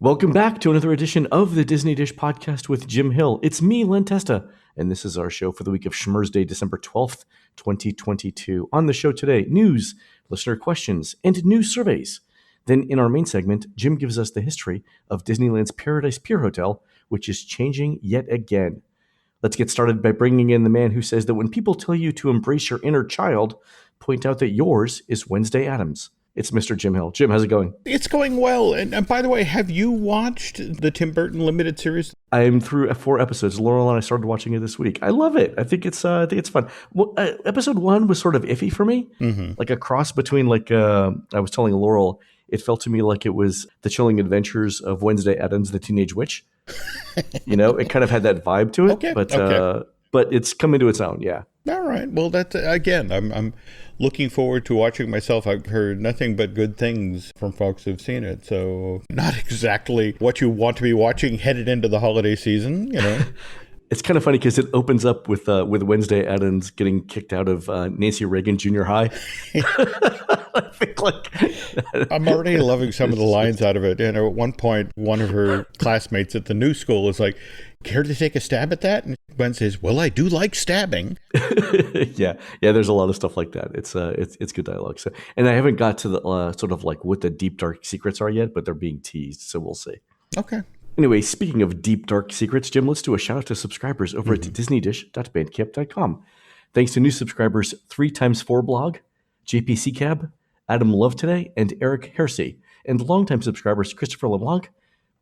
Welcome back to another edition of the Disney Dish podcast with Jim Hill. It's me, Len Testa, and this is our show for the week of Schmurz December 12th, 2022. On the show today, news, listener questions, and news surveys. Then in our main segment, Jim gives us the history of Disneyland's Paradise Pier Hotel, which is changing yet again. Let's get started by bringing in the man who says that when people tell you to embrace your inner child, point out that yours is Wednesday Addams. It's Mr. Jim Hill. Jim, how's it going? It's going well. And by the way, have you watched the Tim Burton limited series? I'm through 4 episodes. Laurel and I started watching it this week. I love it. I think it's fun. Well, episode 1 was sort of iffy for me, like a cross between I was telling Laurel, it felt to me like it was The Chilling Adventures of Wednesday Addams, the Teenage Witch. It kind of had that vibe to it. But it's come into its own. Yeah. All right. Well, that's again. I'm looking forward to watching myself. I've heard nothing but good things from folks who've seen it. So not exactly what you want to be watching headed into the holiday season. It's kind of funny because it opens up with Wednesday Addams getting kicked out of Nancy Reagan Junior High. I think I'm already loving some of the lines out of it. At one point, one of her classmates at the new school is like, "Care to take a stab at that?" And Gwen says, "Well, I do like stabbing." yeah. There's a lot of stuff like that. It's good dialogue. So, and I haven't got to the sort of like what the deep dark secrets are yet, but they're being teased, so we'll see. Okay. Anyway, speaking of deep, dark secrets, Jim, let's do a shout out to subscribers over at disneydish.bandcamp.com. Thanks to new subscribers 3x4 blog, JPC Cab, Adam Love Today, and Eric Hersey, and longtime subscribers Christopher LeBlanc,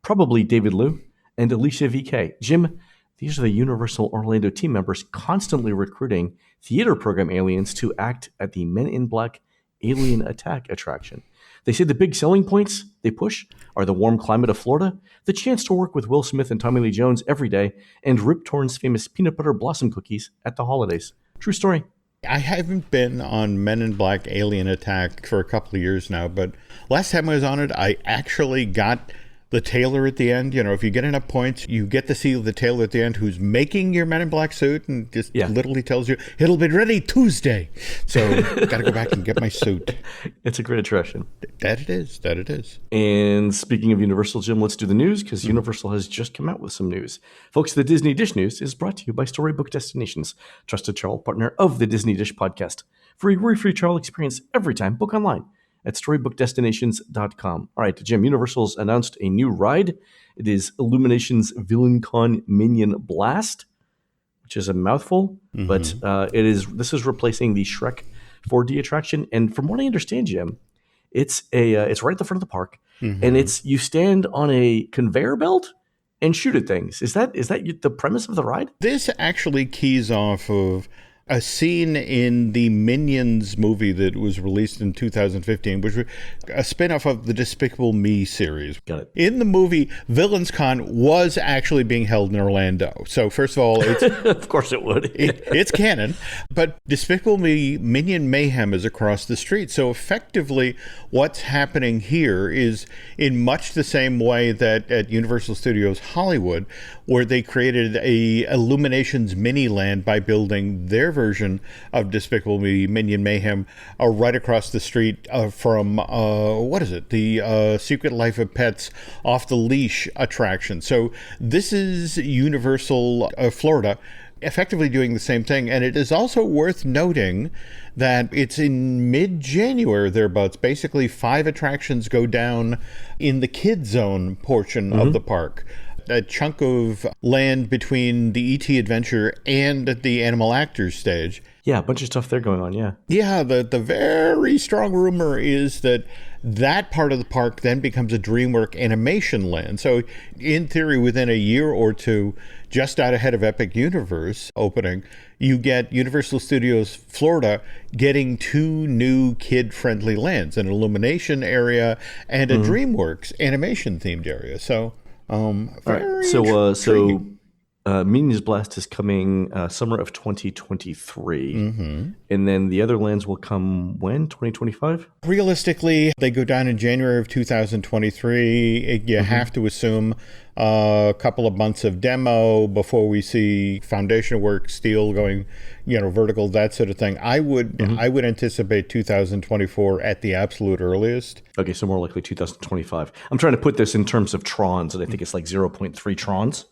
probably David Liu, and Alicia VK. Jim, these are the Universal Orlando team members constantly recruiting theater program aliens to act at the Men in Black Alien Attack attraction. They say the big selling points they push are the warm climate of Florida, the chance to work with Will Smith and Tommy Lee Jones every day, and Rip Torn's famous peanut butter blossom cookies at the holidays. True story. I haven't been on Men in Black Alien Attack for a couple of years now, but last time I was on it, I actually got the tailor at the end. If you get enough points, you get to see the tailor at the end who's making your Men in Black suit and just literally tells you, it'll be ready Tuesday. So got to go back and get my suit. It's a great attraction. That it is. And speaking of Universal, Jim, let's do the news because Universal has just come out with some news. Folks, the Disney Dish News is brought to you by Storybook Destinations, trusted trial partner of the Disney Dish podcast. For a worry-free trial experience every time, book online at StorybookDestinations.com. All right, Jim, Universal's announced a new ride. It is Illumination's VillainCon Minion Blast, which is a mouthful, but this is replacing the Shrek 4D attraction. And from what I understand, Jim, it's right at the front of the park, and you stand on a conveyor belt and shoot at things. Is that the premise of the ride? This actually keys off of a scene in the Minions movie that was released in 2015, which was a spin-off of the Despicable Me series. Got it. In the movie, Villains Con was actually being held in Orlando. So first of all, it's of course it would. It's canon. But Despicable Me Minion Mayhem is across the street. So effectively, what's happening here is in much the same way that at Universal Studios Hollywood, where they created a Illuminations Miniland by building their version of Despicable Me Minion Mayhem right across the street from the Secret Life of Pets Off the Leash attraction. So this is Universal Florida effectively doing the same thing. And it is also worth noting that it's in mid-January thereabouts. Basically 5 attractions go down in the kid zone portion of the park. A chunk of land between the E.T. Adventure and the Animal Actors stage. Yeah, a bunch of stuff there going on, yeah. Yeah, the very strong rumor is that part of the park then becomes a DreamWorks animation land. So in theory, within a year or two, just out ahead of Epic Universe opening, you get Universal Studios Florida getting 2 new kid-friendly lands, an Illumination area and a DreamWorks animation-themed area. So... All right. So Minion Blast is coming summer of 2023. And then the other lands will come when? 2025? Realistically, they go down in January of 2023. You have to assume a couple of months of demo before we see foundation work, steel going, vertical, that sort of thing. I would anticipate 2024 at the absolute earliest. Okay, so more likely 2025. I'm trying to put this in terms of trons, and I think it's like 0.3 trons.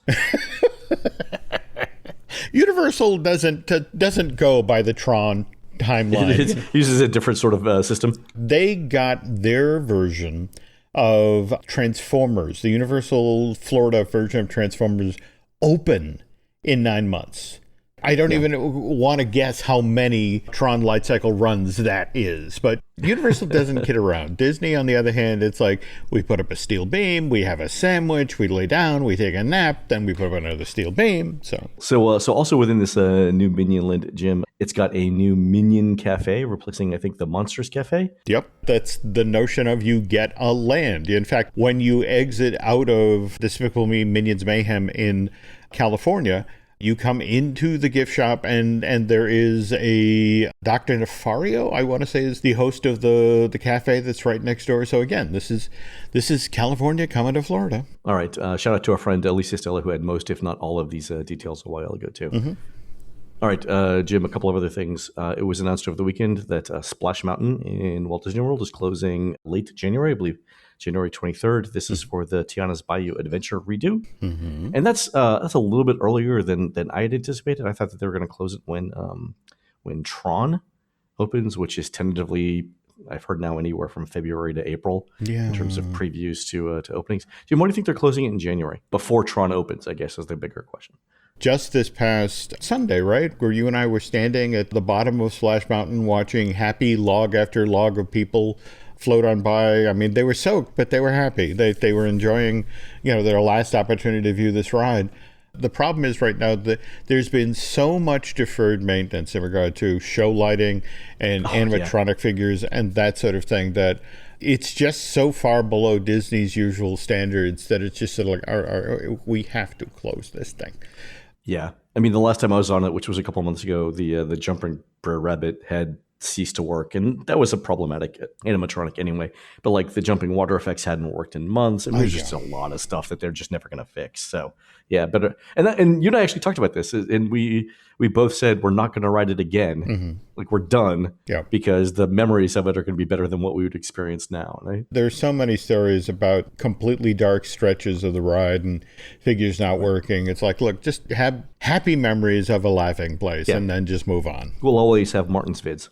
Universal doesn't go by the Tron timeline. It uses a different sort of system. They got their version of Transformers, the Universal Florida version of Transformers, open in 9 months. I don't even want to guess how many Tron light cycle runs that is, but Universal doesn't kid around. Disney, on the other hand, it's like we put up a steel beam, we have a sandwich, we lay down, we take a nap, then we put up another steel beam. So also within this new Minion Land, Jim, it's got a new Minion Cafe replacing, I think, the Monsters Cafe. Yep, that's the notion of you get a land. In fact, when you exit out of Despicable Me Minions Mayhem in California, you come into the gift shop and there is a Dr. Nefario, I want to say, is the host of the cafe that's right next door. So again, this is California coming to Florida. All right. Shout out to our friend Alicia Stella, who had most, if not all, of these details a while ago too. All right, Jim, a couple of other things. It was announced over the weekend that Splash Mountain in Walt Disney World is closing late January, I believe. January 23rd. This is for the Tiana's Bayou Adventure redo. And that's a little bit earlier than I had anticipated. I thought that they were going to close it when Tron opens, which is tentatively, I've heard now, anywhere from February to April in terms of previews to openings. Jim, why do you think they're closing it in January? Before Tron opens, I guess, is the bigger question. Just this past Sunday, right, where you and I were standing at the bottom of Splash Mountain watching happy log after log of people float on by. I mean, they were soaked, but they were happy. They were enjoying, their last opportunity to view this ride. The problem is right now that there's been so much deferred maintenance in regard to show lighting and animatronic figures and that sort of thing that it's just so far below Disney's usual standards that it's just sort of like, we have to close this thing. Yeah. I mean, the last time I was on it, which was a couple months ago, the Jumping Brer Rabbit had ceased to work, and that was a problematic animatronic anyway, but like the jumping water effects hadn't worked in months, and there's just a lot of stuff that they're just never going to fix. So yeah, but and you and I actually talked about this, and we both said we're not going to ride it again. Like we're done, because the memories of it are going to be better than what we would experience now, right? There's so many stories about completely dark stretches of the ride and figures not working. It's like, look, just have happy memories of a laughing place and then just move on. We'll always have Martin's vids.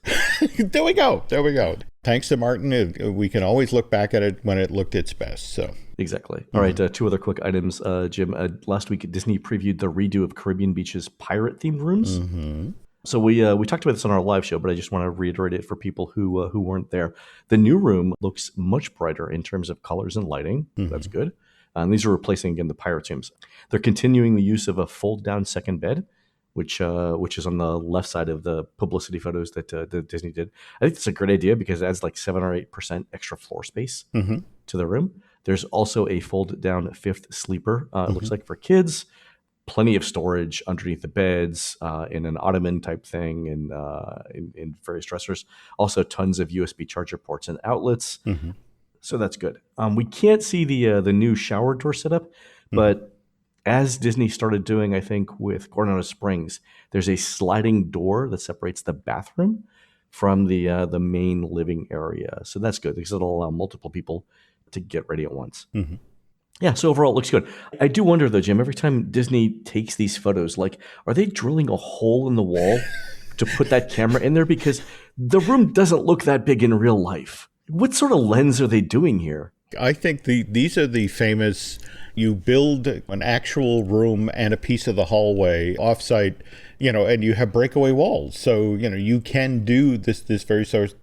There we go. Thanks to Martin, we can always look back at it when it looked its best. So exactly. All right, two other quick items, Jim. Last week, Disney previewed the redo of Caribbean Beach's pirate-themed rooms. So we talked about this on our live show, but I just want to reiterate it for people who weren't there. The new room looks much brighter in terms of colors and lighting. That's good. And these are replacing, again, the pirate rooms. They're continuing the use of a fold-down second bed, which is on the left side of the publicity photos that Disney did. I think that's a great idea because it adds like 7 or 8% extra floor space to the room. There's also a fold-down fifth sleeper, it looks like, for kids. Plenty of storage underneath the beds, in an ottoman type thing, and in various dressers. Also, tons of USB charger ports and outlets. So that's good. We can't see the new shower door setup, but as Disney started doing, I think, with Coronado Springs, there's a sliding door that separates the bathroom from the main living area. So that's good because it'll allow multiple people to get ready at once. Yeah, so overall it looks good. I do wonder though, Jim, every time Disney takes these photos, like, are they drilling a hole in the wall to put that camera in there? Because the room doesn't look that big in real life. What sort of lens are they doing here? I think these are the famous, you build an actual room and a piece of the hallway offsite, and you have breakaway walls. So, you can do this very source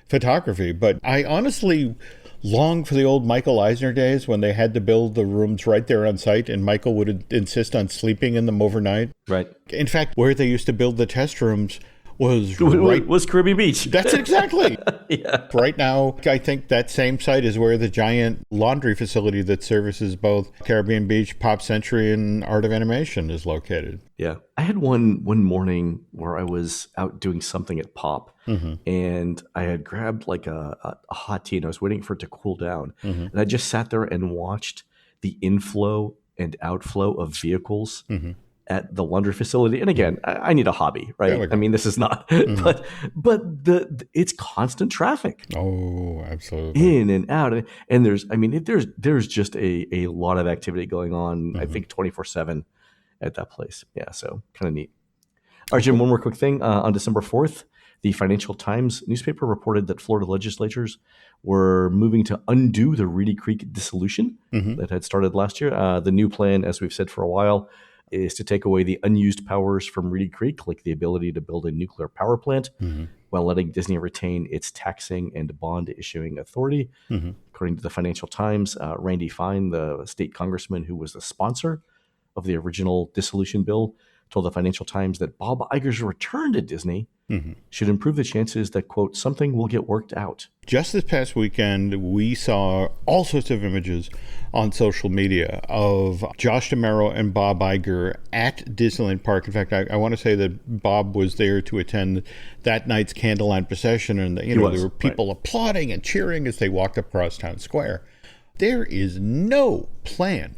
photography. But I honestly long for the old Michael Eisner days when they had to build the rooms right there on site and Michael would insist on sleeping in them overnight. Right. In fact, where they used to build the test rooms was Caribbean Beach. That's exactly. Yeah. Right now, I think that same site is where the giant laundry facility that services both Caribbean Beach, Pop Century, and Art of Animation is located. Yeah. I had one morning where I was out doing something at Pop, and I had grabbed like a hot tea, and I was waiting for it to cool down. And I just sat there and watched the inflow and outflow of vehicles at the laundry facility. And again, I need a hobby, right? I mean, this is not, but it's constant traffic. Oh, absolutely. In and out. And there's just a lot of activity going on, I think 24/7 at that place. Yeah. So kind of neat. All right, Jim, one more quick thing. On December 4th, the Financial Times newspaper reported that Florida legislatures were moving to undo the Reedy Creek dissolution that had started last year. The new plan, as we've said for a while, is to take away the unused powers from Reedy Creek, like the ability to build a nuclear power plant, while letting Disney retain its taxing and bond issuing authority. According to the Financial Times, Randy Fine, the state congressman who was the sponsor of the original dissolution bill, told the Financial Times that Bob Iger's return to Disney should improve the chances that, quote, something will get worked out. Just this past weekend, we saw all sorts of images on social media of Josh D'Amaro and Bob Iger at Disneyland Park. In fact, I want to say that Bob was there to attend that night's candlelight procession, and there were people applauding and cheering as they walked across Town Square. There is no plan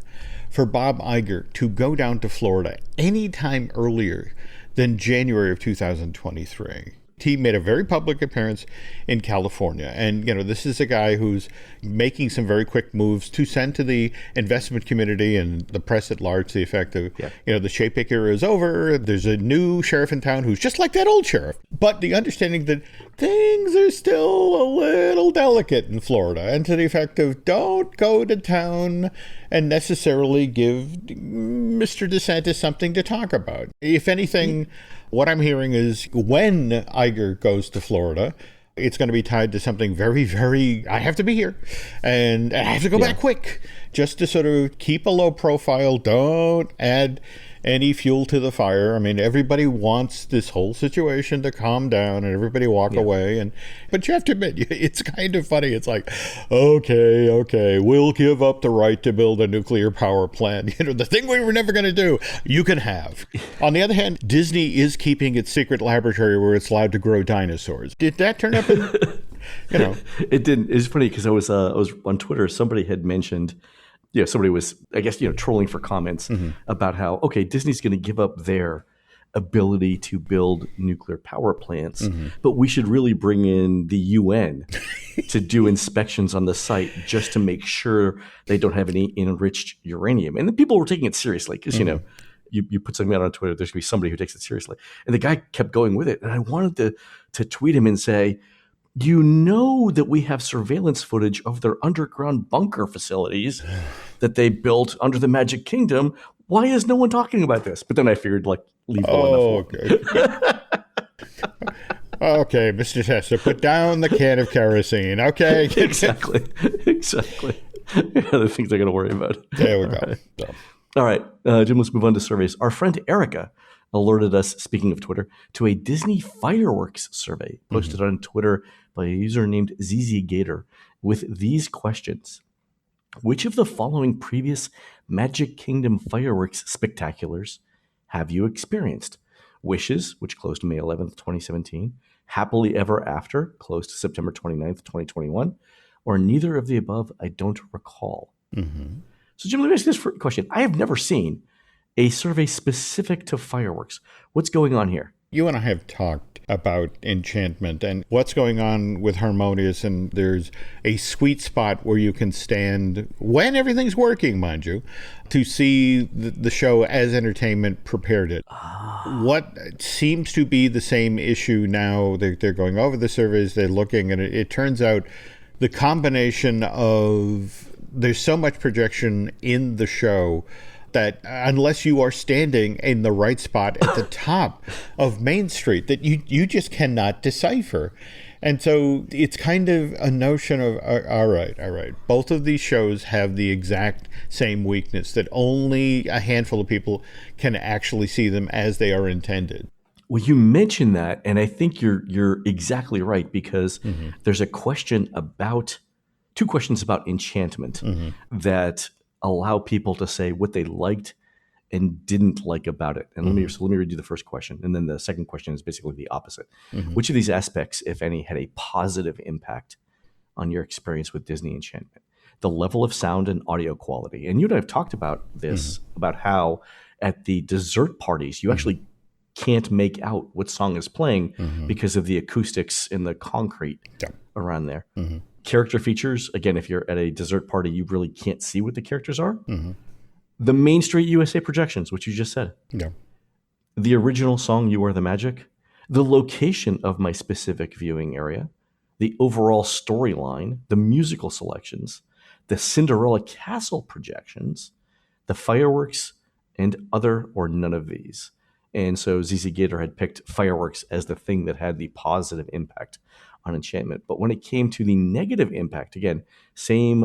for Bob Iger to go down to Florida any time earlier than January of 2023. He made a very public appearance in California. And, this is a guy who's making some very quick moves to send to the investment community and the press at large to the effect of, the Chapek era is over. There's a new sheriff in town who's just like that old sheriff. But the understanding that things are still a little delicate in Florida, and to the effect of don't go to town and necessarily give Mr. DeSantis something to talk about. If anything, what I'm hearing is when Iger goes to Florida, it's going to be tied to something very, very, I have to be here and I have to go back quick, just to sort of keep a low profile. Don't add any fuel to the fire. I mean, everybody wants this whole situation to calm down and everybody walk away. But you have to admit, it's kind of funny. It's like, okay, we'll give up the right to build a nuclear power plant. The thing we were never going to do, you can have. On the other hand, Disney is keeping its secret laboratory where it's allowed to grow dinosaurs. Did that turn up in, It didn't. It's funny because I was on Twitter. Somebody had mentioned, somebody was, I guess, trolling for comments about how, okay, Disney's going to give up their ability to build nuclear power plants, but we should really bring in the UN to do inspections on the site just to make sure they don't have any enriched uranium. And the people were taking it seriously because, you put something out on Twitter, there's going to be somebody who takes it seriously. And the guy kept going with it. And I wanted to tweet him and say, that we have surveillance footage of their underground bunker facilities that they built under the Magic Kingdom. Why is no one talking about this? But then I figured, leave the one. Okay, Mr. Testa, put down the can of kerosene. Okay. Exactly. Other things I got to worry about. There we go. All right, Jim, let's move on to surveys. Our friend Erica alerted us, speaking of Twitter, to a Disney fireworks survey posted on Twitter by a user named ZZ Gator with these questions. Which of the following previous Magic Kingdom fireworks spectaculars have you experienced? Wishes, which closed May 11th, 2017. Happily Ever After, closed September 29th, 2021. Or neither of the above, I don't recall. So, Jim, let me ask you this question. I have never seen a survey specific to fireworks. What's going on here? You and I have talked about enchantment and what's going on with Harmonious, and there's a sweet spot where you can stand, when everything's working, mind you, to see the show as entertainment prepared it. What seems to be the same issue now, they're going over the surveys, they're looking, and it turns out the combination of there's so much projection in the show that unless you are standing in the right spot at the top of Main Street, that you just cannot decipher. And so it's kind of a notion of, all right. Both of these shows have the exact same weakness, that only a handful of people can actually see them as they are intended. Well, you mentioned that, and I think you're exactly right, because there's a question about two questions about enchantment that allow people to say what they liked and didn't like about it. And let me read you the first question, and then the second question is basically the opposite. Which of these aspects, if any, had a positive impact on your experience with Disney enchantment? The level of sound and audio quality. And you and I have talked about this, about how at the dessert parties you actually can't make out what song is playing because of the acoustics in the concrete around there. Character features, again, if you're at a dessert party, you really can't see what the characters are. The Main Street USA projections, which you just said. The original song, You Are the Magic. The location of my specific viewing area. The overall storyline. The musical selections. The Cinderella Castle projections. The fireworks, and other or none of these. And so ZZ Gator had picked fireworks as the thing that had the positive impact on enchantment. But when it came to the negative impact, again, same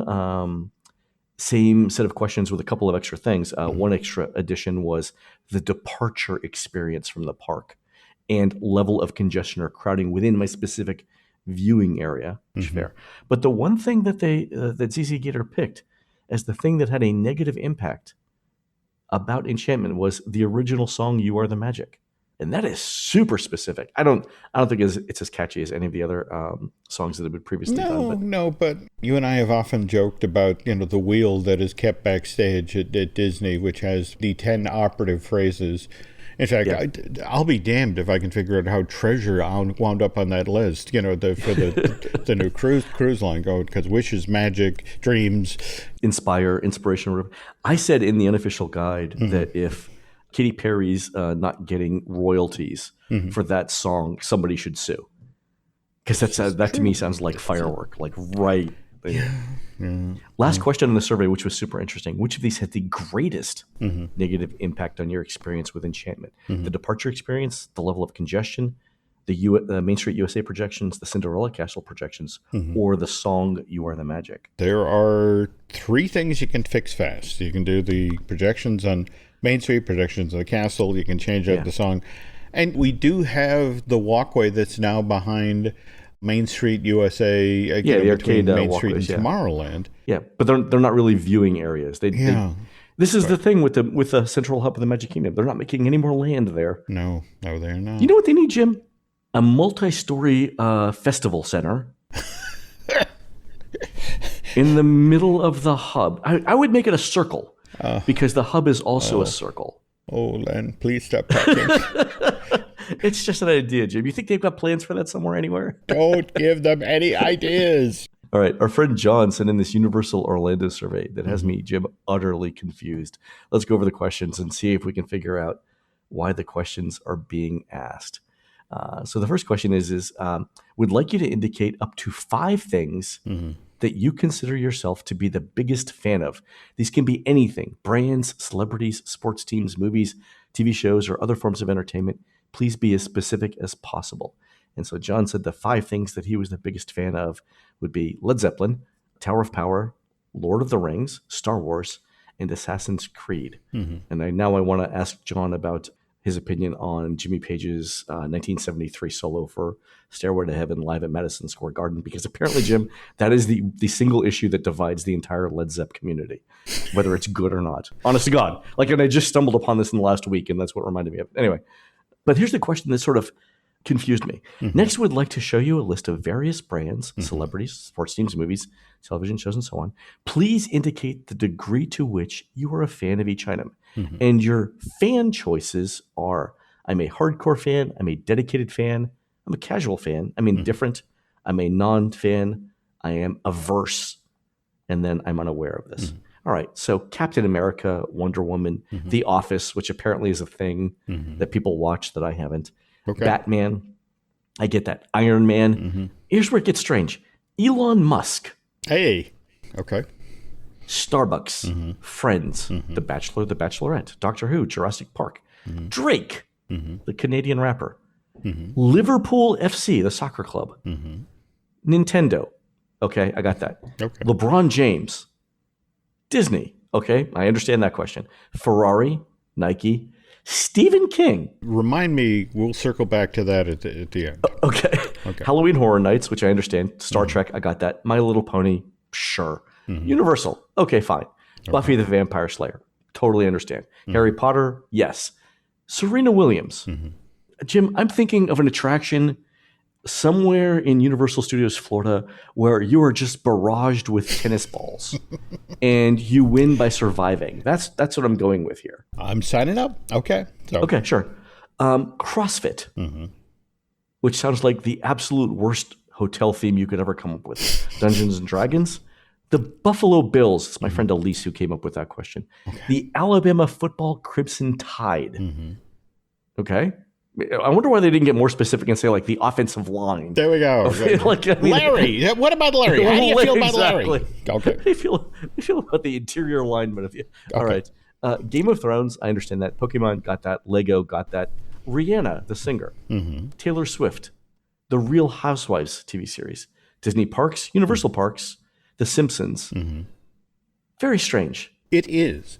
set of questions with a couple of extra things. One extra addition was the departure experience from the park and level of congestion or crowding within my specific viewing area, which is fair. But the one thing that that ZZ Gator picked as the thing that had a negative impact about enchantment was the original song "You Are the Magic," and that is super specific. I don't think it's as catchy as any of the other songs that have been previously done. No, but you and I have often joked about the wheel that is kept backstage at Disney, which has the 10 operative phrases. In fact, I'll be damned if I can figure out how Treasure wound up on that list. For the new cruise line, because wishes, magic, dreams, inspiration. I said in the unofficial guide that if Katy Perry's not getting royalties for that song, somebody should sue, because that to me sounds like firework, like right. Last question on the survey, which was super interesting. Which of these had the greatest negative impact on your experience with enchantment? The departure experience, the level of congestion, the Main Street USA projections, the Cinderella Castle projections, or the song "You Are the Magic"? There are 3 things you can fix fast. You can do the projections on Main Street, projections on the castle. You can change out the song. And we do have the walkway that's now behind Main Street USA, the arcade Main Street and walkways, Tomorrowland. Yeah, but they're not really viewing areas. This is the thing with the central hub of the Magic Kingdom. They're not making any more land there. No, they're not. You know what they need, Jim? A multi-story festival center in the middle of the hub. I would make it a circle because the hub is also a circle. Oh, Len, please stop talking. It's just an idea, Jim. You think they've got plans for that somewhere, anywhere? Don't give them any ideas. All right. Our friend John sent in this Universal Orlando survey that has me, Jim, utterly confused. Let's go over the questions and see if we can figure out why the questions are being asked. So the first question is would like you to indicate up to 5 things that you consider yourself to be the biggest fan of. These can be anything: brands, celebrities, sports teams, movies, TV shows, or other forms of entertainment. Please be as specific as possible. And so John said the 5 things that he was the biggest fan of would be Led Zeppelin, Tower of Power, Lord of the Rings, Star Wars, and Assassin's Creed. And I want to ask John about his opinion on Jimmy Page's 1973 solo for Stairway to Heaven live at Madison Square Garden, because apparently, Jim, that is the single issue that divides the entire Led Zepp community, whether it's good or not. Honest to God. And I just stumbled upon this in the last week, and that's what reminded me of it. Anyway, but here's the question that sort of confused me. Next, we'd like to show you a list of various brands, celebrities, sports teams, movies, television shows, and so on. Please indicate the degree to which you are a fan of each item. And your fan choices are: I'm a hardcore fan, I'm a dedicated fan, I'm a casual fan, I'm indifferent, I'm a non-fan, I am averse, and then I'm unaware of this. All right, so Captain America, Wonder Woman, The Office, which apparently is a thing that people watch that I haven't. Okay. Batman, I get that. Iron Man. Here's where it gets strange. Elon Musk. Hey, okay. Starbucks, Friends, The Bachelor, The Bachelorette, Doctor Who, Jurassic Park, Drake, the Canadian rapper, Liverpool FC, the soccer club, Nintendo. Okay, I got that. Okay. LeBron James, Disney. Okay, I understand that question. Ferrari, Nike, Stephen King. Remind me, we'll circle back to that at the end. Okay. Halloween Horror Nights, which I understand. Star Trek, I got that. My Little Pony, sure. Universal, okay, fine. Buffy the Vampire Slayer, totally understand. Harry Potter, yes. Serena Williams. Jim, I'm thinking of an attraction somewhere in Universal Studios Florida where you are just barraged with tennis balls and you win by surviving. That's what I'm going with here. I'm signing up. Okay. Okay, sure. CrossFit, which sounds like the absolute worst hotel theme you could ever come up with. Dungeons and Dragons. The Buffalo Bills. It's my friend Elise who came up with that question. Okay. The Alabama Football Crimson Tide. Okay. I wonder why they didn't get more specific and say like the offensive line. There we go. Larry. What about Larry? How do you feel about Larry? Okay. I feel about the interior alignment of you. Okay. All right. Game of Thrones, I understand that. Pokemon got that. Lego got that. Rihanna, the singer. Taylor Swift. The Real Housewives TV series. Disney Parks, Universal Parks, The Simpsons. Very strange. It is.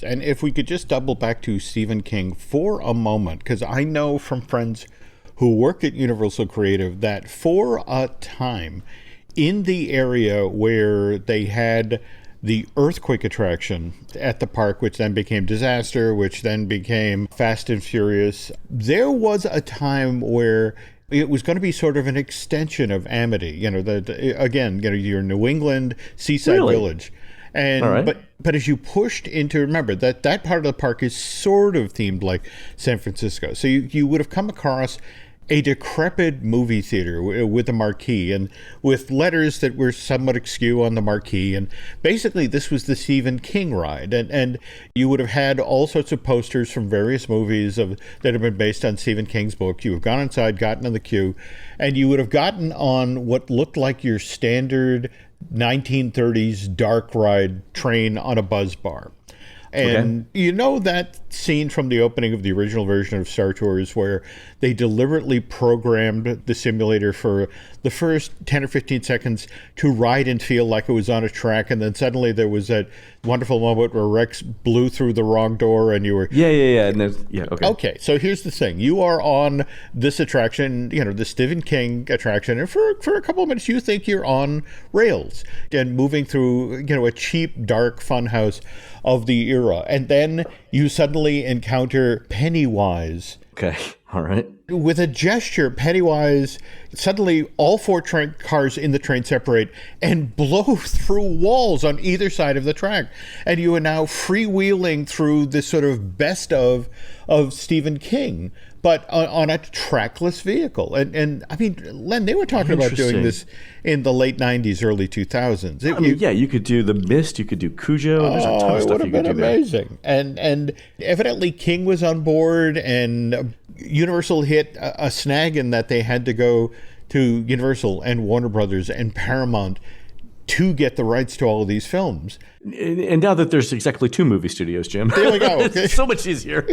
And if we could just double back to Stephen King for a moment, because I know from friends who work at Universal Creative that for a time in the area where they had the earthquake attraction at the park, which then became Disaster, which then became Fast and Furious, there was a time where it was going to be sort of an extension of Amity. You're New England, seaside village. And but as you pushed into, remember that part of the park is sort of themed like San Francisco. So you would have come across a decrepit movie theater with a marquee and with letters that were somewhat askew on the marquee. And basically this was the Stephen King ride. And you would have had all sorts of posters from various movies that have been based on Stephen King's book. You have gone inside, gotten in the queue, and you would have gotten on what looked like your standard 1930s dark ride train on a buzz bar. And you know that scene from the opening of the original version of Star Tours where they deliberately programmed the simulator for the first 10 or 15 seconds to ride and feel like it was on a track, and then suddenly there was that wonderful moment where Rex blew through the wrong door and you were... Okay, so here's the thing. You are on this attraction, the Stephen King attraction, and for a couple of minutes you think you're on rails and moving through, a cheap, dark funhouse of the era. And then you suddenly encounter Pennywise. Okay, all right. With a gesture, Pennywise, suddenly all four cars in the train separate and blow through walls on either side of the track. And you are now freewheeling through this sort of best of Stephen King, but on a trackless vehicle. And I mean, Len, they were talking about doing this in the late 90s, early 2000s. You could do The Mist, you could do Cujo. There's a ton of stuff you could do. It would have been amazing. And evidently King was on board, and Universal hit a snag in that they had to go to Universal and Warner Brothers and Paramount to get the rights to all of these films. And now that there's exactly two movie studios, Jim. There we go. Okay. It's so much easier.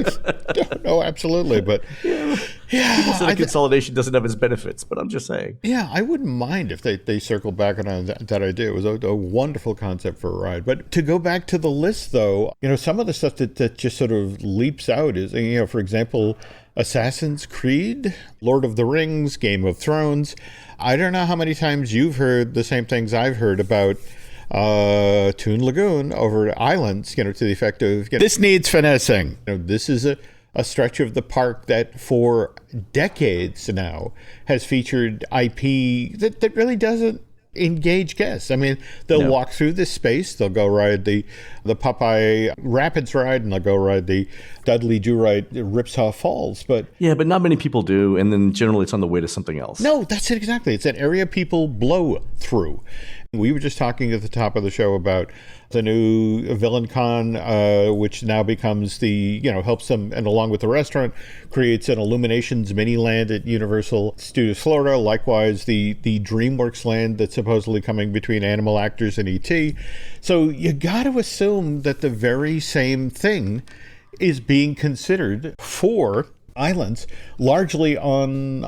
No, absolutely. But yeah. People say consolidation doesn't have its benefits, but I'm just saying. Yeah, I wouldn't mind if they circled back on that idea. It was a wonderful concept for a ride. But to go back to the list, though, some of the stuff that just sort of leaps out is, for example, Assassin's Creed, Lord of the Rings, Game of Thrones. I don't know how many times you've heard the same things I've heard about Toon Lagoon over at Islands, to the effect of, this needs finessing. This is a stretch of the park that for decades now has featured IP that really doesn't engage guests. I mean, they'll walk through this space, they'll go ride the Popeye Rapids ride, and they'll go ride the Dudley Do Right Ripsaw Falls, but not many people do, and then generally it's on the way to something else. No, that's it exactly. It's an area people blow through. We were just talking at the top of the show about the new Villain Con, which now becomes helps them, and along with the restaurant, creates an Illuminations mini land at Universal Studios Florida. Likewise, the DreamWorks land that's supposedly coming between Animal Actors and E.T. So you got to assume that the very same thing is being considered for Islands, largely on,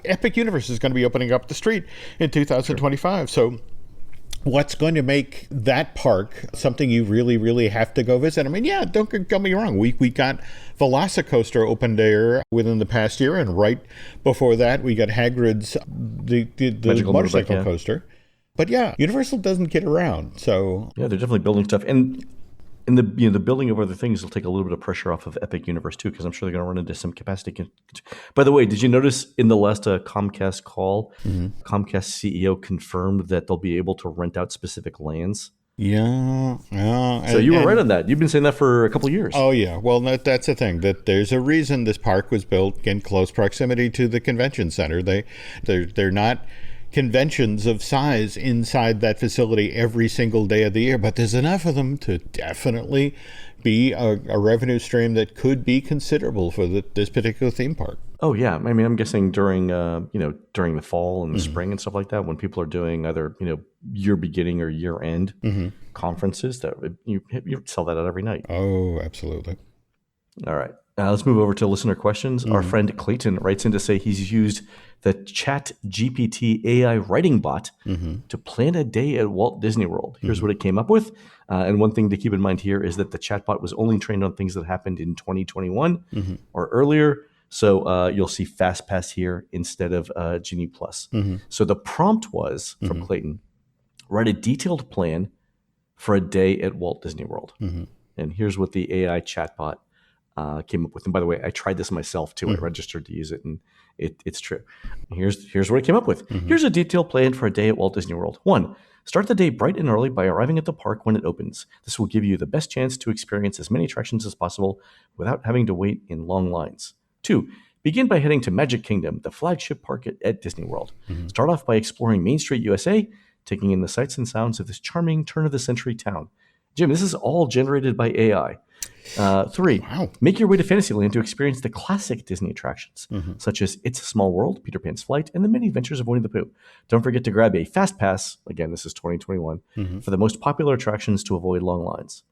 Epic Universe is going to be opening up the street in 2025. Sure. So what's going to make that park something you really, really have to go visit? I mean, yeah, don't get me wrong. We got Velocicoaster opened there within the past year, and right before that, we got Hagrid's the motorcycle coaster. But yeah, Universal doesn't get around. So yeah, they're definitely building stuff, and the building of other things will take a little bit of pressure off of Epic Universe too, because I'm sure they're going to run into some capacity. By the way, did you notice in the last Comcast call, Comcast CEO confirmed that they'll be able to rent out specific lands? Yeah. So you were right on that. You've been saying that for a couple of years. Oh, yeah. Well, that's the thing. That there's a reason this park was built in close proximity to the convention center. They're not conventions of size inside that facility every single day of the year, but there's enough of them to definitely be a revenue stream that could be considerable for this particular theme park. Oh yeah, I mean, I'm guessing during during the fall and the spring and stuff like that, when people are doing either year beginning or year end conferences, that you sell that out every night. Oh, absolutely. All right, let's move over to listener questions. Our friend Clayton writes in to say he's used the Chat GPT AI writing bot to plan a day at Walt Disney World. Here's what it came up with. And one thing to keep in mind here is that the chatbot was only trained on things that happened in 2021 or earlier. So you'll see FastPass here instead of Genie Plus. So the prompt was from Clayton, write a detailed plan for a day at Walt Disney World. And here's what the AI chatbot came up with. And by the way, I tried this myself too. I registered to use it, and it's true. Here's what it came up with. Here's a detailed plan for a day at Walt Disney World. 1, start the day bright and early by arriving at the park when it opens. This will give you the best chance to experience as many attractions as possible without having to wait in long lines. 2, begin by heading to Magic Kingdom, the flagship park at Disney World. Start off by exploring Main Street, USA, taking in the sights and sounds of this charming turn-of-the-century town. Jim, this is all generated by AI. 3, make your way to Fantasyland to experience the classic Disney attractions, such as It's a Small World, Peter Pan's Flight, and the Many Adventures of Winnie the Pooh. Don't forget to grab a Fast Pass, again, this is 2021, for the most popular attractions to avoid long lines.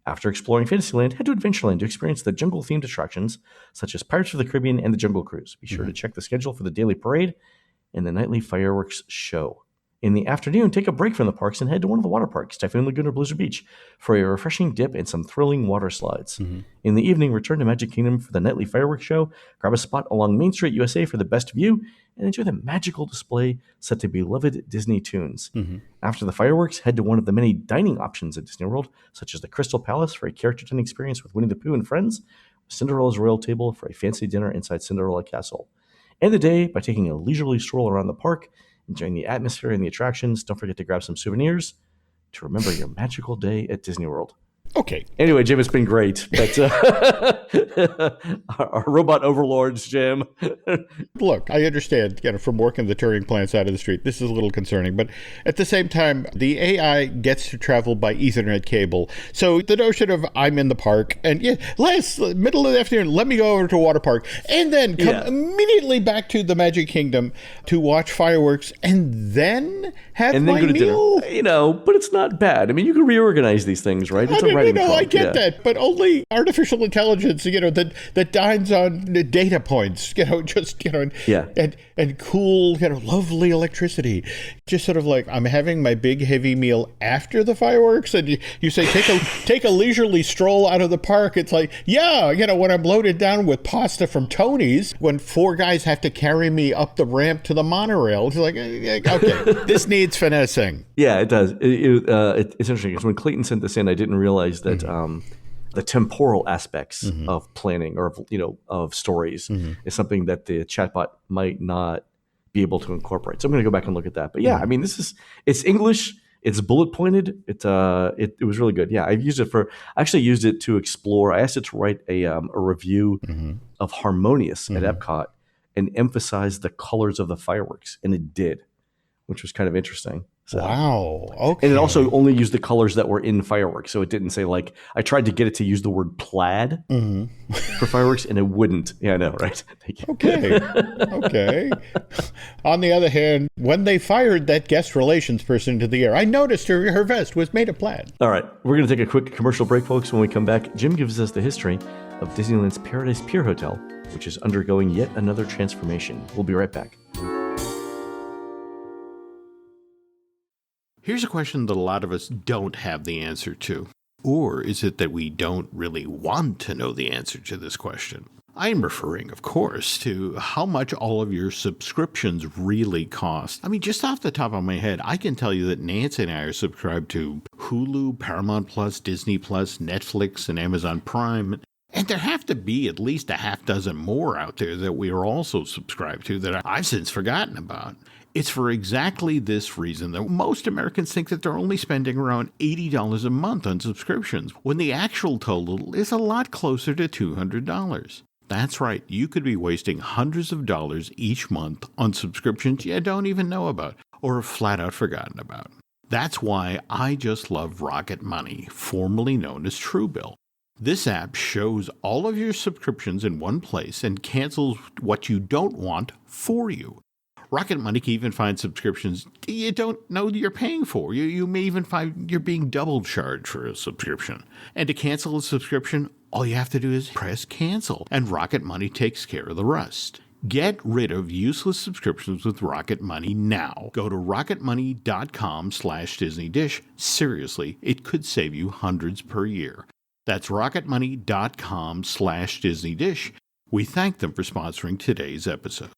After exploring Fantasyland, head to Adventureland to experience the jungle-themed attractions, such as Pirates of the Caribbean and the Jungle Cruise. Be sure to check the schedule for the daily parade and the nightly fireworks show. In the afternoon, take a break from the parks and head to one of the water parks, Typhoon Lagoon or Blizzard Beach, for a refreshing dip and some thrilling water slides. In the evening, return to Magic Kingdom for the nightly fireworks show, grab a spot along Main Street, USA for the best view, and enjoy the magical display set to beloved Disney tunes. After the fireworks, head to one of the many dining options at Disney World, such as the Crystal Palace for a character dining experience with Winnie the Pooh and friends, Cinderella's Royal Table for a fancy dinner inside Cinderella Castle. End the day by taking a leisurely stroll around the park, enjoying the atmosphere and the attractions. Don't forget to grab some souvenirs to remember your magical day at Disney World. Okay. Anyway, Jim, it's been great. But our robot overlords, Jim. Look, I understand, from working the Turing plant side of the street, this is a little concerning. But at the same time, the AI gets to travel by Ethernet cable. So the notion of I'm in the park and middle of the afternoon, let me go over to a water park and then come immediately back to the Magic Kingdom to watch fireworks and then have my go to meal. Dinner. But it's not bad. I mean, you can reorganize these things, right? It's I get that, but only artificial intelligence, that dines on data points, and cool, lovely electricity. Just sort of like, I'm having my big heavy meal after the fireworks, and you say take a leisurely stroll out of the park. It's like, when I'm loaded down with pasta from Tony's, when 4 guys have to carry me up the ramp to the monorail, it's like, okay, this needs finessing. Yeah, it does. It's interesting because when Clayton sent this in, I didn't realize that the temporal aspects of planning or of stories is something that the chatbot might not be able to incorporate. So I'm going to go back and look at that. But yeah, I mean, it's English. It's bullet pointed. It was really good. Yeah, I actually used it to explore. I asked it to write a review of Harmonious at Epcot and emphasize the colors of the fireworks, and it did, which was kind of interesting. So. Wow. Okay. And it also only used the colors that were in fireworks. So it didn't say I tried to get it to use the word plaid for fireworks and it wouldn't. Yeah, I know, right? Okay. Okay. On the other hand, when they fired that guest relations person into the air, I noticed her vest was made of plaid. All right. We're going to take a quick commercial break, folks. When we come back, Jim gives us the history of Disneyland's Paradise Pier Hotel, which is undergoing yet another transformation. We'll be right back. Here's a question that a lot of us don't have the answer to. Or is it that we don't really want to know the answer to this question? I'm referring, of course, to how much all of your subscriptions really cost. I mean, just off the top of my head, I can tell you that Nancy and I are subscribed to Hulu, Paramount Plus, Disney Plus, Netflix, and Amazon Prime. And there have to be at least a half dozen more out there that we are also subscribed to that I've since forgotten about. It's for exactly this reason that most Americans think that they're only spending around $80 a month on subscriptions, when the actual total is a lot closer to $200. That's right, you could be wasting hundreds of dollars each month on subscriptions you don't even know about or have flat out forgotten about. That's why I just love Rocket Money, formerly known as Truebill. This app shows all of your subscriptions in one place and cancels what you don't want for you. Rocket Money can even find subscriptions you don't know you're paying for. You may even find you're being double charged for a subscription. And to cancel a subscription, all you have to do is press cancel, and Rocket Money takes care of the rest. Get rid of useless subscriptions with Rocket Money now. Go to rocketmoney.com/DisneyDish. Seriously, it could save you hundreds per year. That's rocketmoney.com/DisneyDish. We thank them for sponsoring today's episode.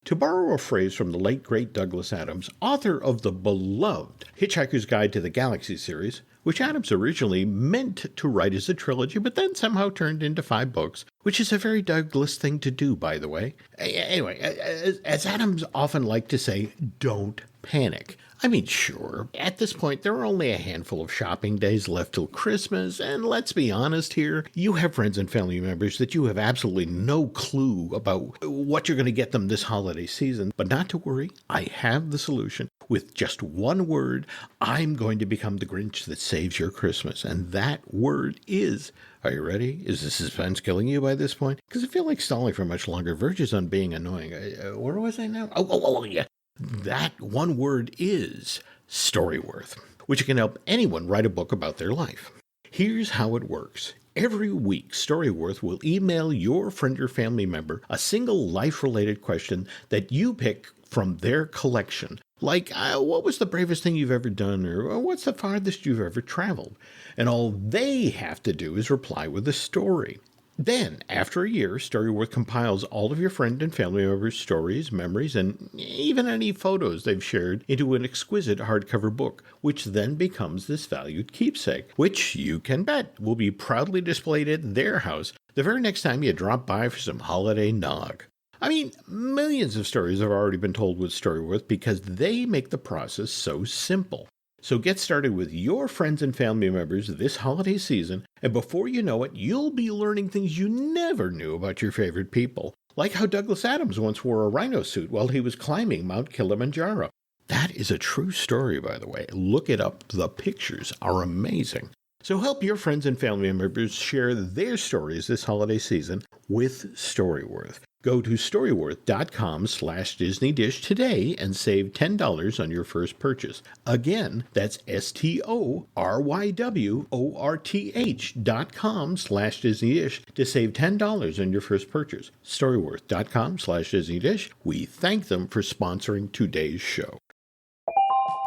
To borrow a phrase from the late, great Douglas Adams, author of the beloved Hitchhiker's Guide to the Galaxy series, which Adams originally meant to write as a trilogy, but then somehow turned into 5 books, which is a very Douglas thing to do, by the way. Anyway, as Adams often liked to say, don't panic. I mean, sure, at this point, there are only a handful of shopping days left till Christmas, and let's be honest here, you have friends and family members that you have absolutely no clue about what you're going to get them this holiday season. But not to worry, I have the solution. With just one word, I'm going to become the Grinch that saves your Christmas, and that word is... Are you ready? Is the suspense killing you by this point? Because I feel like stalling for much longer verges on being annoying. Where was I now? Oh, yeah. That one word is Storyworth, which can help anyone write a book about their life. Here's how it works. Every week, Storyworth will email your friend or family member a single life-related question that you pick from their collection. Like, what was the bravest thing you've ever done, or what's the farthest you've ever traveled? And all they have to do is reply with a story. Then, after a year, Storyworth compiles all of your friend and family members' stories, memories, and even any photos they've shared into an exquisite hardcover book, which then becomes this valued keepsake, which you can bet will be proudly displayed at their house the very next time you drop by for some holiday nog. I mean, millions of stories have already been told with Storyworth because they make the process so simple. So get started with your friends and family members this holiday season, and before you know it, you'll be learning things you never knew about your favorite people. Like how Douglas Adams once wore a rhino suit while he was climbing Mount Kilimanjaro. That is a true story, by the way. Look it up. The pictures are amazing. So help your friends and family members share their stories this holiday season with Storyworth. Go to storyworth.com/DisneyDish today and save $10 on your first purchase. Again, that's STORYWORTH.com/DisneyDish to save $10 on your first purchase. Storyworth.com/DisneyDish. We thank them for sponsoring today's show.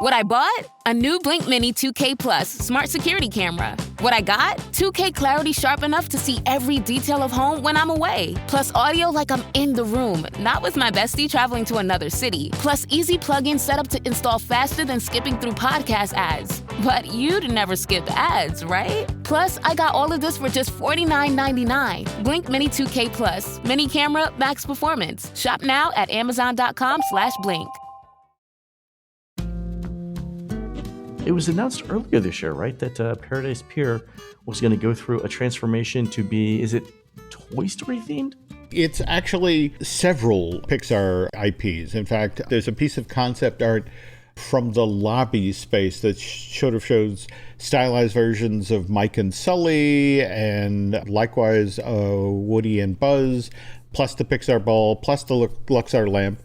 What I bought? A new Blink Mini 2K Plus smart security camera. What I got? 2K clarity sharp enough to see every detail of home when I'm away. Plus audio like I'm in the room, not with my bestie traveling to another city. Plus easy plug-in setup to install faster than skipping through podcast ads. But you'd never skip ads, right? Plus, I got all of this for just $49.99. Blink Mini 2K Plus. Mini camera, max performance. Shop now at Amazon.com/Blink. It was announced earlier this year, right, that Paradise Pier was going to go through a transformation to be, is it Toy Story themed? It's actually several Pixar IPs. In fact, there's a piece of concept art from the lobby space that shows stylized versions of Mike and Sully, and likewise Woody and Buzz, plus the Pixar ball, plus the Luxor lamp.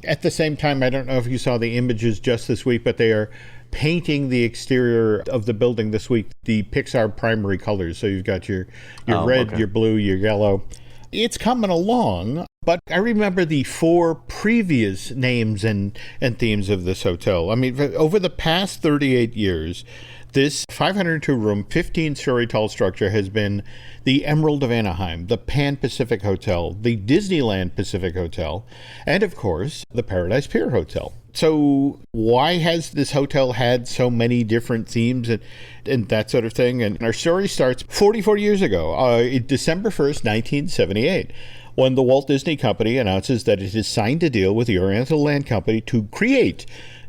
At the same time, I don't know if you saw the images just this week, but they are painting the exterior of the building this week, the Pixar primary colors. So you've got your red, your blue, your yellow. It's coming along, But I remember the 4 previous names and themes of this hotel. I mean, over the past 38 years, this 502-room, 15-story tall structure has been the Emerald of Anaheim, the Pan Pacific Hotel, the Disneyland Pacific Hotel, and, of course, the Paradise Pier Hotel. So why has this hotel had so many different themes and that sort of thing? And our story starts 44 years ago, December 1st, 1978. When the Walt Disney Company announces that it has signed a deal with the Oriental Land Company to create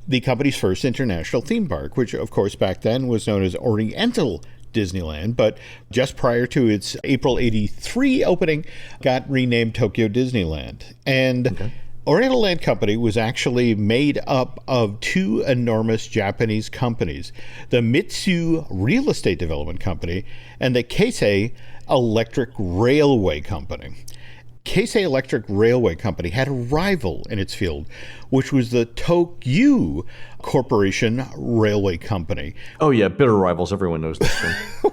the company's first international theme park, which, of course, back then was known as Oriental Disneyland, but just prior to its April 83 opening, got renamed Tokyo Disneyland. And Oriental Land Company was actually made up of 2 enormous Japanese companies, the Mitsu Real Estate Development Company and the Keisei Electric Railway Company. Keisei Electric Railway Company had a rival in its field, which was the Tokyu Corporation Railway Company. Oh, yeah, bitter rivals. Everyone knows this one.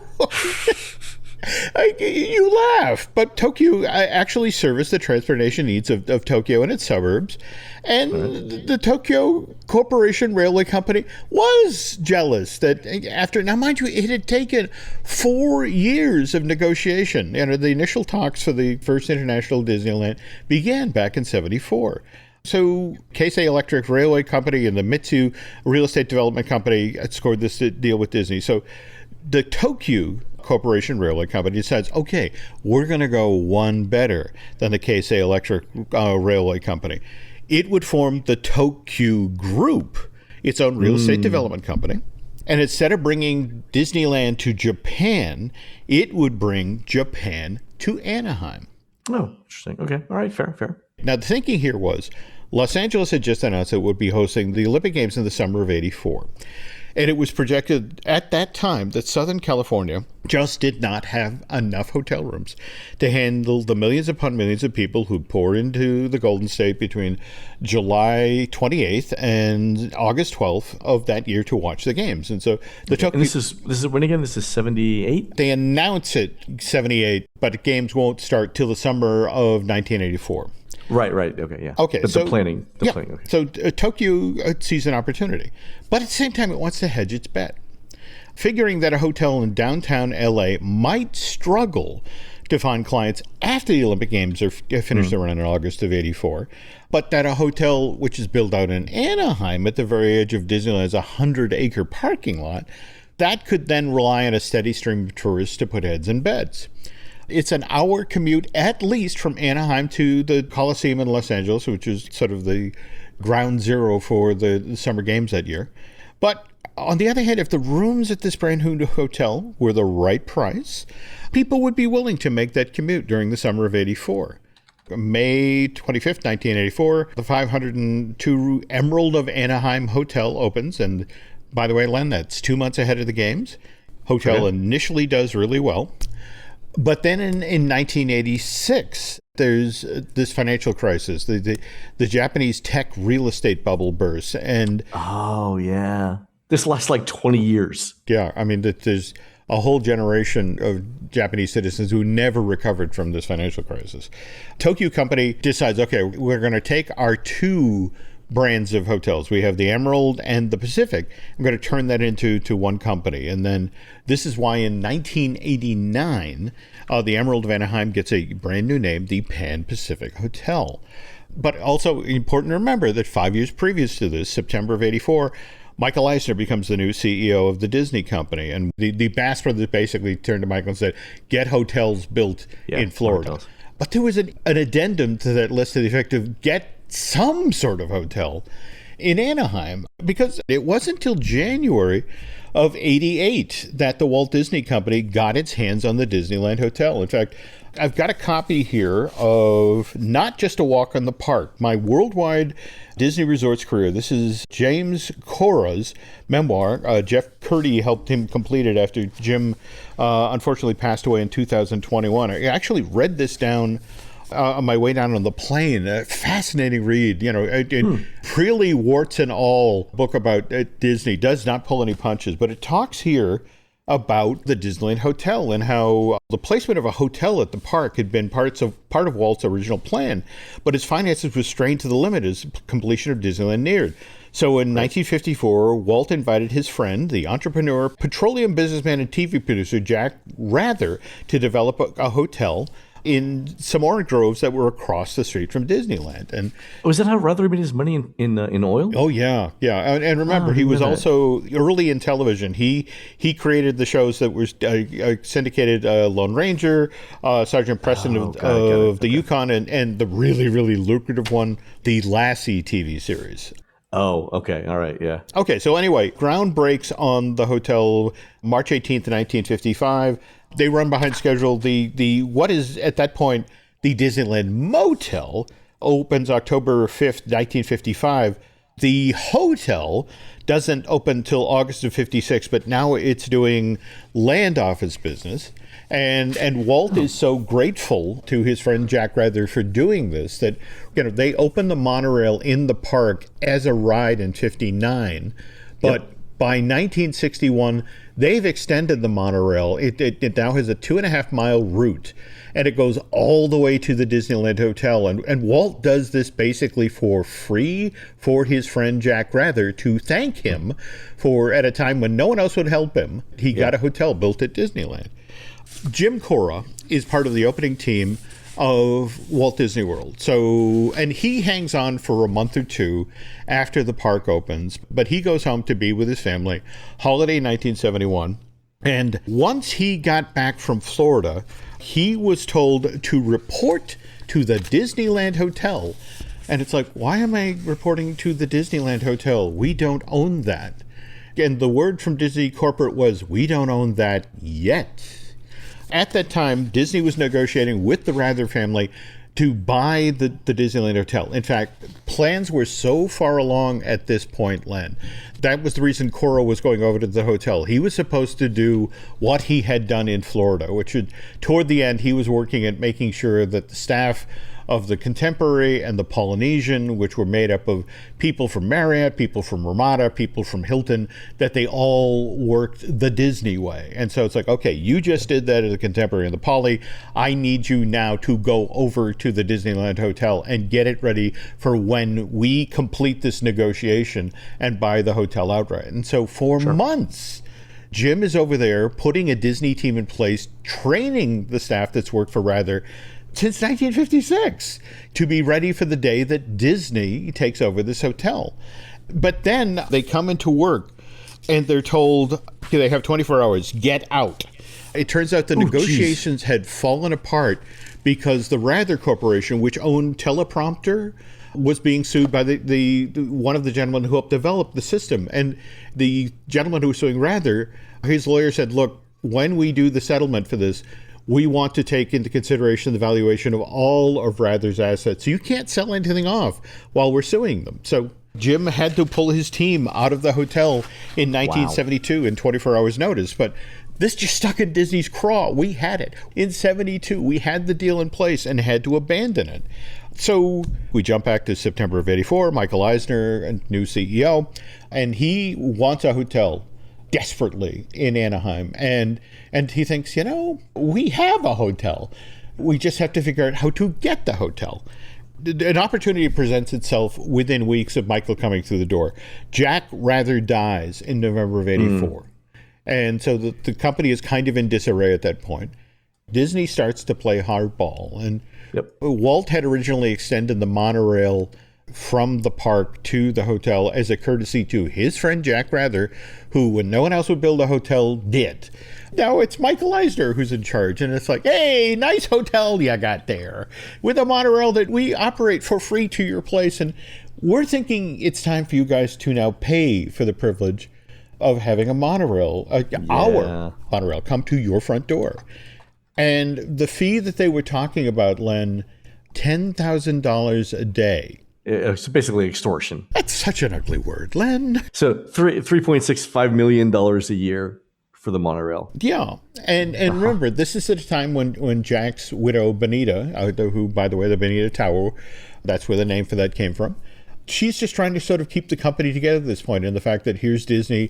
You laugh, but Tokyo actually serviced the transportation needs of Tokyo and its suburbs. And the Tokyo Corporation Railway Company was jealous that after, now mind you, it had taken 4 years of negotiation. The initial talks for the first international Disneyland began back in 1974. So Keisei Electric Railway Company and the Mitsu Real Estate Development Company scored this deal with Disney. So the Tokyo Corporation Railway Company decides, okay, we're going to go one better than the Keisei Electric Railway Company. It would form the Tokyu Group, its own real estate development company. And instead of bringing Disneyland to Japan, it would bring Japan to Anaheim. Oh, interesting. Okay. All right. Fair. Now, the thinking here was Los Angeles had just announced it would be hosting the Olympic Games in the summer of '84. And it was projected at that time that Southern California just did not have enough hotel rooms to handle the millions upon millions of people who pour into the Golden State between July 28th and August 12th of that year to watch the games. And so and this is when again? This is 78? They announce it 78, but the games won't start till the summer of 1984. Right. Okay, yeah. Okay, but so the planning. Okay. So Tokyo sees an opportunity, but at the same time, it wants to hedge its bet, figuring that a hotel in downtown LA might struggle to find clients after the Olympic Games are finished their run in August of '84, but that a hotel which is built out in Anaheim at the very edge of Disneyland's 100-acre parking lot, that could then rely on a steady stream of tourists to put heads in beds. It's an hour commute at least from Anaheim to the Coliseum in Los Angeles, which is sort of the ground zero for the summer games that year. But on the other hand, if the rooms at this brand new hotel were the right price, people would be willing to make that commute during the summer of '84. May 25th, 1984, the 502 Emerald of Anaheim Hotel opens. And by the way, Len, that's 2 months ahead of the games. Hotel initially does really well. But then in 1986, there's this financial crisis. The Japanese tech real estate bubble bursts. And oh, yeah. This lasts like 20 years. Yeah. I mean, there's a whole generation of Japanese citizens who never recovered from this financial crisis. Tokyo Company decides, okay, we're going to take our 2 brands of hotels. We have the Emerald and the Pacific. I'm going to turn that into one company. And then this is why in 1989, the Emerald of Anaheim gets a brand new name, the Pan Pacific Hotel. But also important to remember that 5 years previous to this, September of '84, Michael Eisner becomes the new CEO of the Disney Company. And the Bass brothers basically turned to Michael and said, get hotels built in Florida. Hotels. But there was an addendum to that list to the effect of get some sort of hotel in Anaheim, because it wasn't until January of '88 that the Walt Disney Company got its hands on the Disneyland Hotel. In fact, I've got a copy here of Not Just a Walk on the Park, my worldwide Disney Resorts career. This is James Cora's memoir. Jeff Curdy helped him complete it after Jim unfortunately passed away in 2021. I actually read this down on my way down on the plane. A fascinating read, really warts and all book about Disney. Does not pull any punches, but it talks here about the Disneyland Hotel and how the placement of a hotel at the park had been part of Walt's original plan, but his finances were strained to the limit as completion of Disneyland neared. So in 1954, Walt invited his friend, the entrepreneur, petroleum businessman, and TV producer Jack Rather to develop a hotel in some orange groves that were across the street from Disneyland. And was that how Rather made his money in oil? Oh yeah. And remember, he was also early in television. He created the shows that were syndicated, Lone Ranger, Sergeant Preston of the Yukon, and the really, really lucrative one, the Lassie TV series. Oh, okay. All right. Yeah. Okay. So anyway, ground breaks on the hotel March 18th, 1955. They run behind schedule. The what is at that point the Disneyland Motel opens October 5th, 1955. The hotel doesn't open till August of 56, but now it's doing land office business. And Walt is so grateful to his friend Jack Rather for doing this that they opened the monorail in the park as a ride in 59, but by 1961 they've extended the monorail. It now has a 2.5-mile route, and it goes all the way to the Disneyland Hotel. And Walt does this basically for free for his friend Jack Rather to thank him for, at a time when no one else would help him, he got a hotel built at Disneyland. Jim Cora is part of the opening team of Walt Disney World. So, and he hangs on for a month or two after the park opens, but he goes home to be with his family, holiday 1971. And once he got back from Florida, he was told to report to the Disneyland Hotel. And it's like, why am I reporting to the Disneyland Hotel? We don't own that. And the word from Disney corporate was, we don't own that yet. At that time, Disney was negotiating with the Rather family to buy the Disneyland Hotel. In fact, plans were so far along at this point, Len. That was the reason Cora was going over to the hotel. He was supposed to do what he had done in Florida, which toward the end, he was working at making sure that the staff of the Contemporary and the Polynesian, which were made up of people from Marriott, people from Ramada, people from Hilton, that they all worked the Disney way. And so it's like, okay, you just did that at the Contemporary and the Poly. I need you now to go over to the Disneyland Hotel and get it ready for when we complete this negotiation and buy the hotel outright. And so for months, Jim is over there putting a Disney team in place, training the staff that's worked for Rather since 1956 to be ready for the day that Disney takes over this hotel. But then they come into work and they're told, they have 24 hours, get out. It turns out the negotiations had fallen apart because the Rather Corporation, which owned Teleprompter, was being sued by the one of the gentlemen who helped develop the system. And the gentleman who was suing Rather, his lawyer said, look, when we do the settlement for this, we want to take into consideration the valuation of all of Rather's assets. So you can't sell anything off while we're suing them. So Jim had to pull his team out of the hotel in 1972 in 24 hours notice. But this just stuck in Disney's craw. We had it. In 72, we had the deal in place and had to abandon it. So we jump back to September of 84, Michael Eisner, a new CEO, and he wants a hotel desperately in Anaheim. And he thinks, we have a hotel. We just have to figure out how to get the hotel. An opportunity presents itself within weeks of Michael coming through the door. Jack Rather dies in November of 84. And so the company is kind of in disarray at that point. Disney starts to play hardball. And Walt had originally extended the monorail from the park to the hotel as a courtesy to his friend Jack Rather, who, when no one else would build a hotel, did. Now it's Michael Eisner who's in charge, and it's like, hey, nice hotel you got there with a monorail that we operate for free to your place, and we're thinking it's time for you guys to now pay for the privilege of having a monorail, our monorail, come to your front door. And the fee that they were talking about, Len, $10,000 a day. It's basically extortion. That's such an ugly word, Len. So $3.65 million a year for the monorail. Yeah. And remember, this is at a time when Jack's widow, Benita, who, by the way, the Benita Tower, that's where the name for that came from. She's just trying to sort of keep the company together at this point. And the fact that here's Disney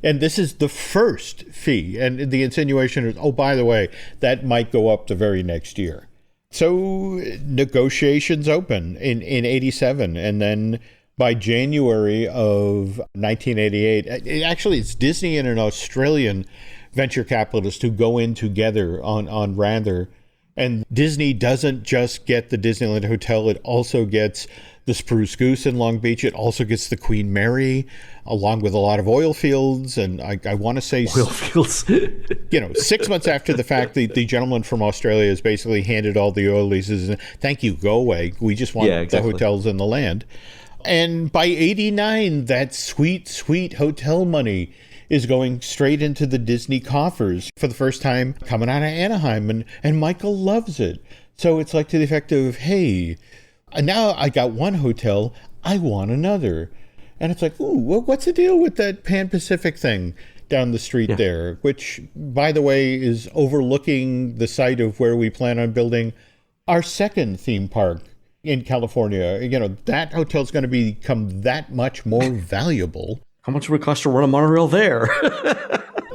And this is the first fee. And the insinuation is, oh, by the way, that might go up the very next year. So negotiations open in 87. And then by January of 1988, actually, it's Disney and an Australian venture capitalist who go in together on Rather. And Disney doesn't just get the Disneyland Hotel, it also gets the Spruce Goose in Long Beach. It also gets the Queen Mary, along with a lot of oil fields. And I want to say, oil fields. 6 months after the fact, the gentleman from Australia has basically handed all the oil leases. And thank you, go away. We just want the hotels in the land. And by 89, that sweet, sweet hotel money is going straight into the Disney coffers for the first time coming out of Anaheim. And Michael loves it. So it's like to the effect of, hey, now I got one hotel, I want another. And it's like, ooh, what's the deal with that Pan-Pacific thing down the street there? Which, by the way, is overlooking the site of where we plan on building our second theme park in California. That hotel's going to become that much more valuable. How much would it cost to run a monorail there?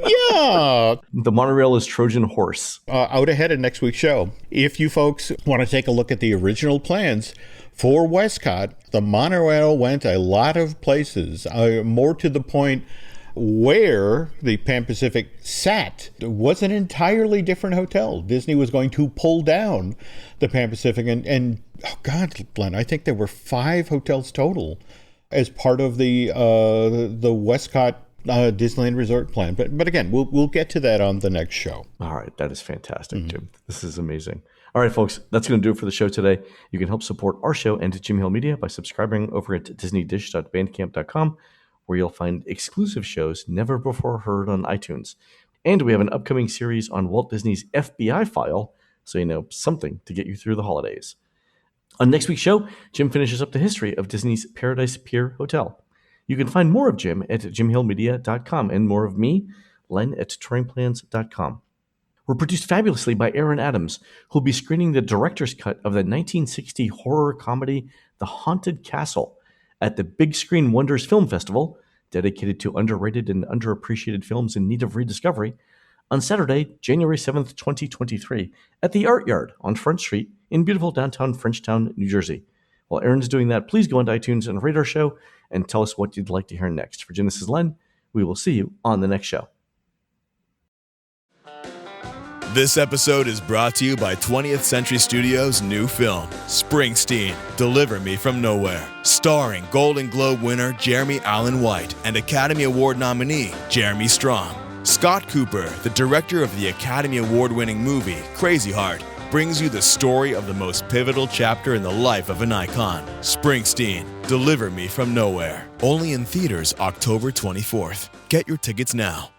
Yeah. The monorail is Trojan horse. Out ahead of next week's show. If you folks want to take a look at the original plans for Westcott, the monorail went a lot of places. More to the point, where the Pan Pacific sat was an entirely different hotel. Disney was going to pull down the Pan Pacific. And oh God, Len, I think there were 5 hotels total as part of the Westcott Disneyland Resort plan. But again, we'll get to that on the next show. All right. That is fantastic, Jim. This is amazing. All right, folks, that's going to do it for the show today. You can help support our show and Jim Hill Media by subscribing over at disneydish.bandcamp.com, where you'll find exclusive shows never before heard on iTunes. And we have an upcoming series on Walt Disney's FBI file, so you know something to get you through the holidays. On next week's show, Jim finishes up the history of Disney's Paradise Pier Hotel. You can find more of Jim at jimhillmedia.com and more of me, Len, at touringplans.com. We're produced fabulously by Aaron Adams, who'll be screening the director's cut of the 1960 horror comedy The Haunted Castle at the Big Screen Wonders Film Festival, dedicated to underrated and underappreciated films in need of rediscovery, on Saturday, January 7th, 2023, at the Art Yard on Front Street in beautiful downtown Frenchtown, New Jersey. While Aaron's doing that, please go onto iTunes and rate our show and tell us what you'd like to hear next. For Jim, this is Len. We will see you on the next show. This episode is brought to you by 20th Century Studios' new film, Springsteen, Deliver Me From Nowhere, starring Golden Globe winner Jeremy Allen White and Academy Award nominee Jeremy Strong. Scott Cooper, the director of the Academy Award-winning movie Crazy Heart, brings you the story of the most pivotal chapter in the life of an icon. Springsteen, Deliver Me From Nowhere. Only in theaters October 24th. Get your tickets now.